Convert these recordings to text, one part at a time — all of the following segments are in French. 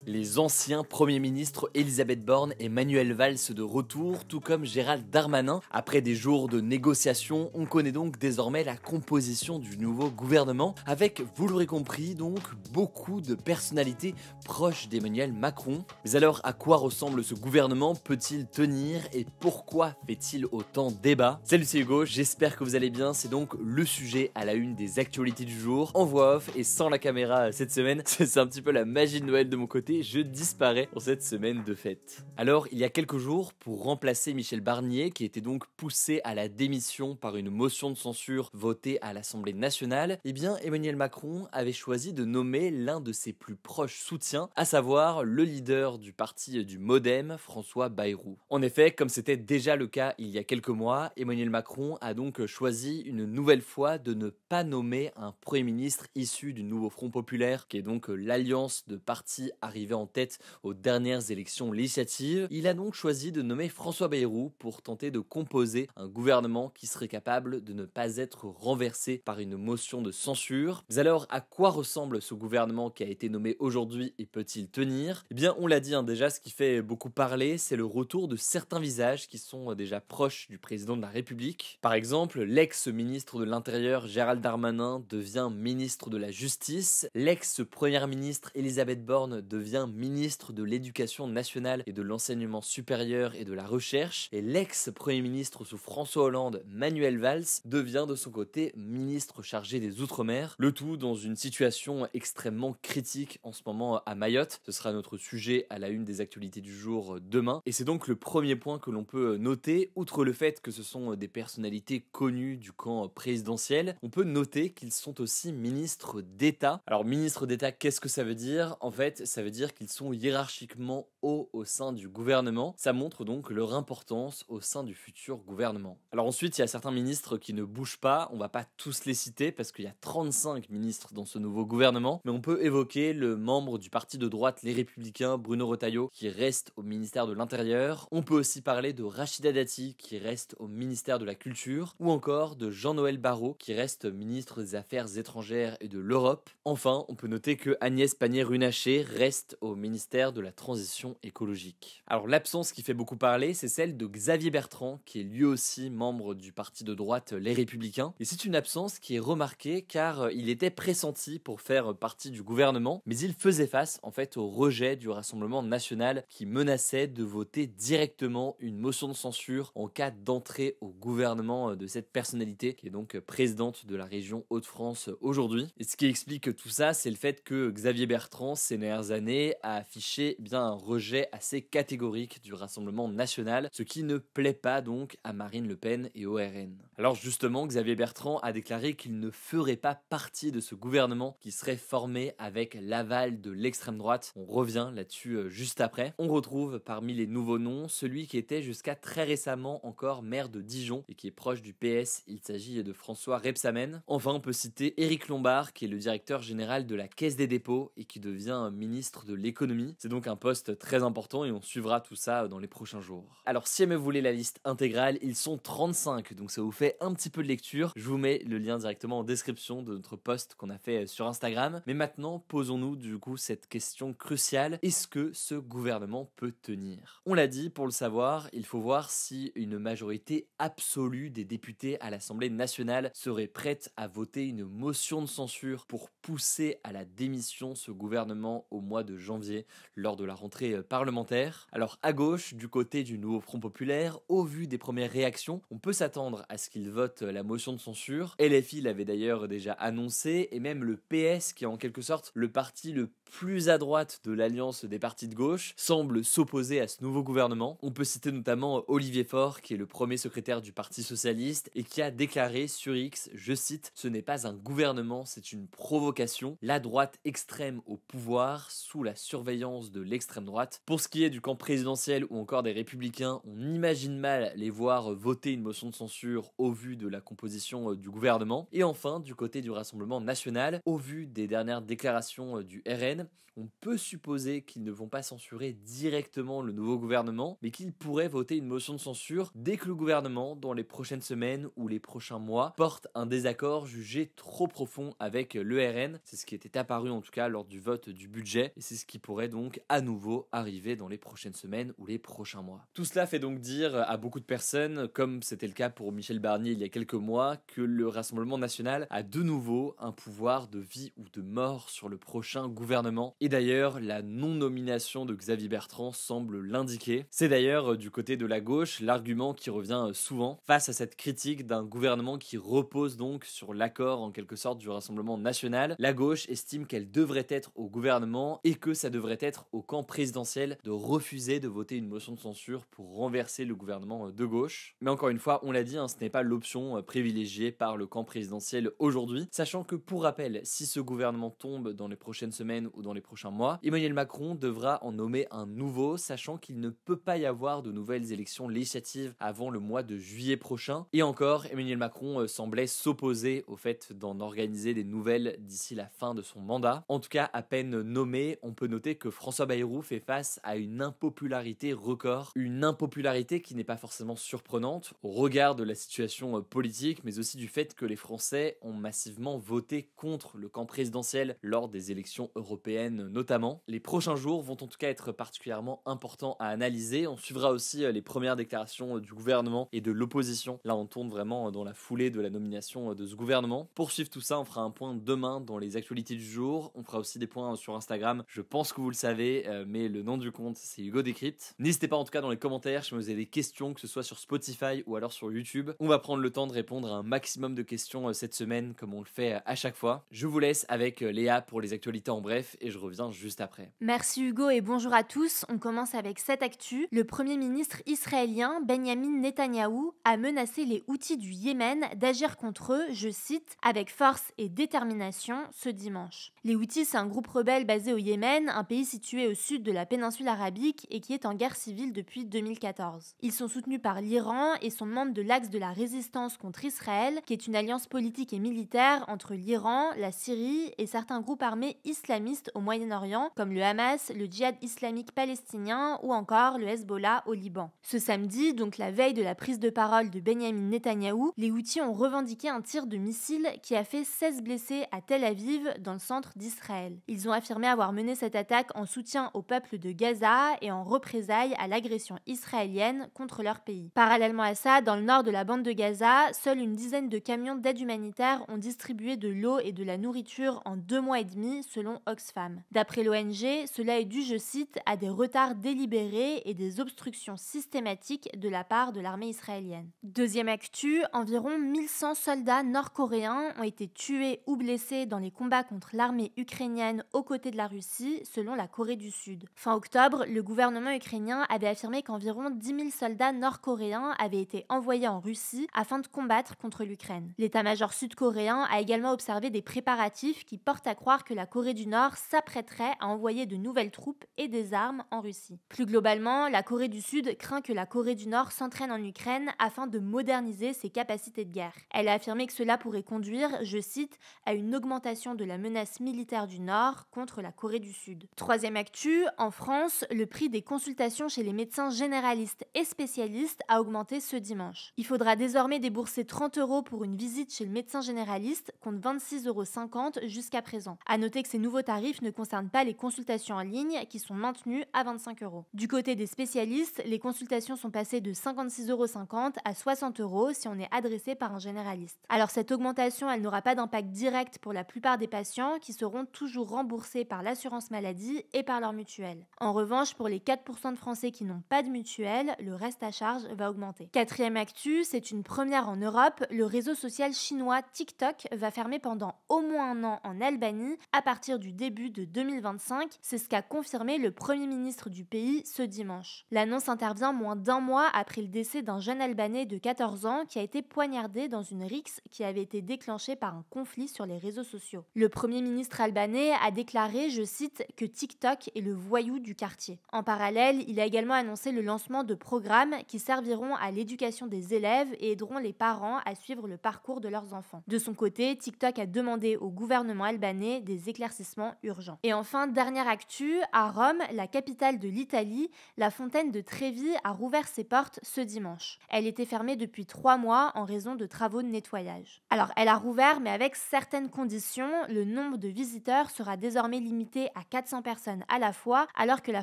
Les anciens premiers ministres Elisabeth Borne et Manuel Valls de retour, tout comme Gérald Darmanin. Après des jours de négociations, on connaît donc désormais la composition du nouveau gouvernement, avec, vous l'aurez compris, donc beaucoup de personnalités proches d'Emmanuel Macron. Mais alors, à quoi ressemble ce gouvernement? Peut-il tenir? Et pourquoi fait-il autant débat? Salut, c'est Hugo, j'espère que vous allez bien. C'est donc le sujet à la une des actualités du jour, en voix off et sans la caméra cette semaine. C'est un petit peu la magie de Noël de mon côté. Je disparais pour cette semaine de fête. Alors, il y a quelques jours, pour remplacer Michel Barnier, qui était donc poussé à la démission par une motion de censure votée à l'Assemblée nationale, eh bien Emmanuel Macron avait choisi de nommer l'un de ses plus proches soutiens, à savoir le leader du parti du MoDem, François Bayrou. En effet, comme c'était déjà le cas il y a quelques mois, Emmanuel Macron a donc choisi une nouvelle fois de ne pas nommer un Premier ministre issu du nouveau Front Populaire, qui est donc l'alliance de partis arrivé en tête aux dernières élections législatives. Il a donc choisi de nommer François Bayrou pour tenter de composer un gouvernement qui serait capable de ne pas être renversé par une motion de censure. Mais alors, à quoi ressemble ce gouvernement qui a été nommé aujourd'hui et peut-il tenir? Eh bien, on l'a dit déjà, ce qui fait beaucoup parler, c'est le retour de certains visages qui sont déjà proches du président de la République. Par exemple, l'ex-ministre de l'Intérieur Gérald Darmanin devient ministre de la Justice, l'ex-première ministre Elisabeth Borne devient ministre de l'Éducation nationale et de l'Enseignement supérieur et de la Recherche, et l'ex-premier ministre sous François Hollande, Manuel Valls, devient de son côté ministre chargé des Outre-mer, le tout dans une situation extrêmement critique en ce moment à Mayotte. Ce sera notre sujet à la une des actualités du jour demain, et c'est donc le premier point que l'on peut noter. Outre le fait que ce sont des personnalités connues du camp présidentiel, on peut noter qu'ils sont aussi ministres d'État. Alors ministre d'État, qu'est-ce que ça veut dire? En fait, ça veut dire qu'ils sont hiérarchiquement hauts au sein du gouvernement. Ça montre donc leur importance au sein du futur gouvernement. Alors ensuite, il y a certains ministres qui ne bougent pas. On va pas tous les citer parce qu'il y a 35 ministres dans ce nouveau gouvernement. Mais on peut évoquer le membre du parti de droite Les Républicains, Bruno Retailleau, qui reste au ministère de l'Intérieur. On peut aussi parler de Rachida Dati, qui reste au ministère de la Culture. Ou encore de Jean-Noël Barrot, qui reste ministre des Affaires étrangères et de l'Europe. Enfin, on peut noter que Agnès Pannier-Runacher reste au ministère de la Transition écologique. Alors l'absence qui fait beaucoup parler, c'est celle de Xavier Bertrand, qui est lui aussi membre du parti de droite Les Républicains. Et c'est une absence qui est remarquée car il était pressenti pour faire partie du gouvernement, mais il faisait face en fait au rejet du Rassemblement national qui menaçait de voter directement une motion de censure en cas d'entrée au gouvernement de cette personnalité qui est donc présidente de la région Hauts-de-France aujourd'hui. Et ce qui explique tout ça, c'est le fait que Xavier Bertrand, ces dernières années, a affiché bien un rejet assez catégorique du Rassemblement national, ce qui ne plaît pas donc à Marine Le Pen et au RN. Alors justement, Xavier Bertrand a déclaré qu'il ne ferait pas partie de ce gouvernement qui serait formé avec l'aval de l'extrême droite. On revient là-dessus juste après. On retrouve parmi les nouveaux noms celui qui était jusqu'à très récemment encore maire de Dijon et qui est proche du PS. Il s'agit de François Rebsamen. Enfin, on peut citer Éric Lombard, qui est le directeur général de la Caisse des dépôts et qui devient ministre de l'économie. C'est donc un poste très important et on suivra tout ça dans les prochains jours. Alors si jamais vous voulez la liste intégrale, ils sont 35, donc ça vous fait un petit peu de lecture. Je vous mets le lien directement en description de notre post qu'on a fait sur Instagram. Mais maintenant, posons-nous du coup cette question cruciale. Est-ce que ce gouvernement peut tenir? On l'a dit, pour le savoir, il faut voir si une majorité absolue des députés à l'Assemblée nationale serait prête à voter une motion de censure pour pousser à la démission ce gouvernement au mois de janvier lors de la rentrée parlementaire. Alors à gauche, du côté du nouveau Front Populaire, au vu des premières réactions, on peut s'attendre à ce qu'ils votent la motion de censure. LFI l'avait d'ailleurs déjà annoncé, et même le PS, qui est en quelque sorte le parti le plus à droite de l'alliance des partis de gauche, semble s'opposer à ce nouveau gouvernement. On peut citer notamment Olivier Faure, qui est le premier secrétaire du Parti Socialiste, et qui a déclaré sur X, je cite, « Ce n'est pas un gouvernement, c'est une provocation. La droite extrême au pouvoir, sous la surveillance de l'extrême droite. » Pour ce qui est du camp présidentiel ou encore des Républicains, on imagine mal les voir voter une motion de censure au vu de la composition du gouvernement. Et enfin, du côté du Rassemblement national, au vu des dernières déclarations du RN, on peut supposer qu'ils ne vont pas censurer directement le nouveau gouvernement, mais qu'ils pourraient voter une motion de censure dès que le gouvernement, dans les prochaines semaines ou les prochains mois, porte un désaccord jugé trop profond avec le RN semaines. C'est ce qui était apparu en tout cas lors du vote du budget et c'est ce qui pourrait donc à nouveau arriver dans les prochaines semaines ou les prochains mois. Tout cela fait donc dire à beaucoup de personnes, comme c'était le cas pour Michel Barnier il y a quelques mois, que le Rassemblement national a de nouveau un pouvoir de vie ou de mort sur le prochain gouvernement. Et d'ailleurs, la non-nomination de Xavier Bertrand semble l'indiquer. C'est d'ailleurs du côté de la gauche l'argument qui revient souvent face à cette critique d'un gouvernement qui repose donc sur l'accord en quelque sorte du Rassemblement national. La gauche estime qu'elle devrait être au gouvernement et que ça devrait être au camp présidentiel de refuser de voter une motion de censure pour renverser le gouvernement de gauche. Mais encore une fois, on l'a dit, ce n'est pas l'option privilégiée par le camp présidentiel aujourd'hui, sachant que pour rappel, si ce gouvernement tombe dans les prochaines semaines ou dans les prochains mois, Emmanuel Macron devra en nommer un nouveau, sachant qu'il ne peut pas y avoir de nouvelles élections législatives avant le mois de juillet prochain. Et encore, Emmanuel Macron semblait s'opposer au fait d'en organiser des nouvelles d'ici la fin de son mandat. En tout cas, à peine nommé, on peut noter que François Bayrou fait face à une impopularité record, une impopularité qui n'est pas forcément surprenante au regard de la situation politique, mais aussi du fait que les Français ont massivement voté contre le camp présidentiel lors des élections européennes notamment. Les prochains jours vont en tout cas être particulièrement importants à analyser. On suivra aussi les premières déclarations du gouvernement et de l'opposition. Là, on tourne vraiment dans la foulée de la nomination de ce gouvernement. Pour suivre tout ça, on fera un point demain dans les actualités du jour. On fera aussi des points sur Instagram. Je pense que vous le savez, mais le nom du compte, c'est Hugo Décrypte. N'hésitez pas en tout cas dans les commentaires si vous avez des questions, que ce soit sur Spotify ou alors sur YouTube. On va prendre le temps de répondre à un maximum de questions cette semaine, comme on le fait à chaque fois. Je vous laisse avec Léa pour les actualités en bref et je reviens juste après. Merci Hugo et bonjour à tous. On commence avec cette actu. Le premier ministre israélien Benjamin Netanyahou a menacé les Houthis du Yémen d'agir contre eux, je cite, avec force et détermination ce dimanche. Les Houthis, c'est un groupe rebelle basé au Yémen, un pays situé au sud de la péninsule arabique et qui est en guerre civile depuis 2014. Ils sont soutenus par l'Iran et sont membres de l'Axe de la résistance contre Israël, qui est une alliance politique et militaire entre l'Iran, la Syrie et certains groupes armés islamistes au Moyen-Orient, comme le Hamas, le Djihad islamique palestinien ou encore le Hezbollah au Liban. Ce samedi, donc la veille de la prise de parole de Benjamin Netanyahou, les Houthis ont revendiqué un tir de missile qui a fait 16 blessés à Tel Aviv, dans le centre d'Israël. Ils ont affirmé avoir mené cette attaque en soutien au peuple de Gaza et en représailles à l'agression israélienne contre leur pays. Parallèlement à ça, dans le nord de la bande de Gaza, seule une dizaine de camions d'aide humanitaire ont distribué de l'eau et de la nourriture en 2 mois et demi, selon Oxfam. D'après l'ONG, cela est dû, je cite, à des retards délibérés et des obstructions systématiques de la part de l'armée israélienne. Deuxième actu, environ 1100 soldats nord-coréens ont été tués ou blessés dans les combats contre l'armée ukrainienne aux côtés de la Russie, selon la Corée du Sud. Fin octobre, le gouvernement ukrainien avait affirmé qu'environ 10 000 soldats nord-coréens avaient été envoyés en Russie afin de combattre contre l'Ukraine. L'état-major sud-coréen a également observé des préparatifs qui portent à croire que la Corée du Nord s'apprêterait à envoyer de nouvelles troupes et des armes en Russie. Plus globalement, la Corée du Sud craint que la Corée du Nord s'entraîne en Ukraine afin de moderniser ses capacités de guerre. Elle a affirmé que cela pourrait conduire, je cite, à une augmentation de la menace militaire du Nord contre la Corée du Sud. Troisième actu, en France, le prix des consultations chez les médecins généralistes et spécialistes a augmenté ce dimanche. Il faudra désormais débourser 30 € pour une visite chez le médecin généraliste, contre 26,50 € jusqu'à présent. À noter que ces nouveaux tarifs ne concernent pas les consultations en ligne qui sont maintenues à 25 €. Du côté des spécialistes, les consultations sont passées de 56,50 € à 60 € si on est adressé par un généraliste. Alors cette augmentation, elle n'aura pas d'impact direct pour la plupart des patients qui seront toujours remboursés par l'assurance maladie et par leur mutuelle. En revanche, pour les 4% de Français qui n'ont pas de mutuelle, le reste à charge va augmenter. Quatrième actu, c'est une première en Europe, le réseau social chinois TikTok va fermer pendant au moins un an en Albanie à partir du début de 2025, c'est ce qu'a confirmé le Premier ministre du pays ce dimanche. L'annonce intervient moins d'un mois après le décès d'un jeune Albanais de 14 ans qui a été poignardé dans une rixe qui avait été déclenchée par un conflit sur les réseaux sociaux. Le Premier ministre albanais a déclaré, je cite, que TikTok est le voyou du quartier. En parallèle, il a également annoncé le lancement de programmes qui serviront à l'éducation des élèves et aideront les parents à suivre le parcours de leurs enfants. De son côté, TikTok a demandé au gouvernement albanais des éclaircissements urgents. Et enfin, dernière actu, à Rome, la capitale de l'Italie, la fontaine de Trévi a rouvert ses portes ce dimanche. Elle était fermée depuis 3 mois en raison de travaux de nettoyage. Alors, elle a rouvert, mais avec certaines conditions. l'attraction, le nombre de visiteurs sera désormais limité à 400 personnes à la fois, alors que la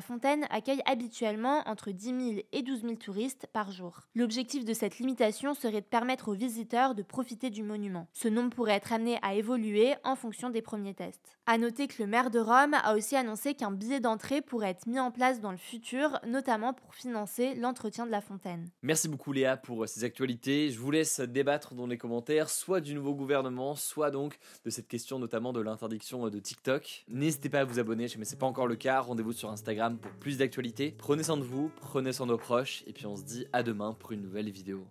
fontaine accueille habituellement entre 10 000 et 12 000 touristes par jour. L'objectif de cette limitation serait de permettre aux visiteurs de profiter du monument. Ce nombre pourrait être amené à évoluer en fonction des premiers tests. À noter que le maire de Rome a aussi annoncé qu'un billet d'entrée pourrait être mis en place dans le futur, notamment pour financer l'entretien de la fontaine. Merci beaucoup Léa pour ces actualités. Je vous laisse débattre dans les commentaires, soit du nouveau gouvernement, soit donc de cette question notamment de l'interdiction de TikTok. N'hésitez pas à vous abonner, si ce n'est pas encore le cas. Rendez-vous sur Instagram pour plus d'actualités. Prenez soin de vous, prenez soin de vos proches, et puis on se dit à demain pour une nouvelle vidéo.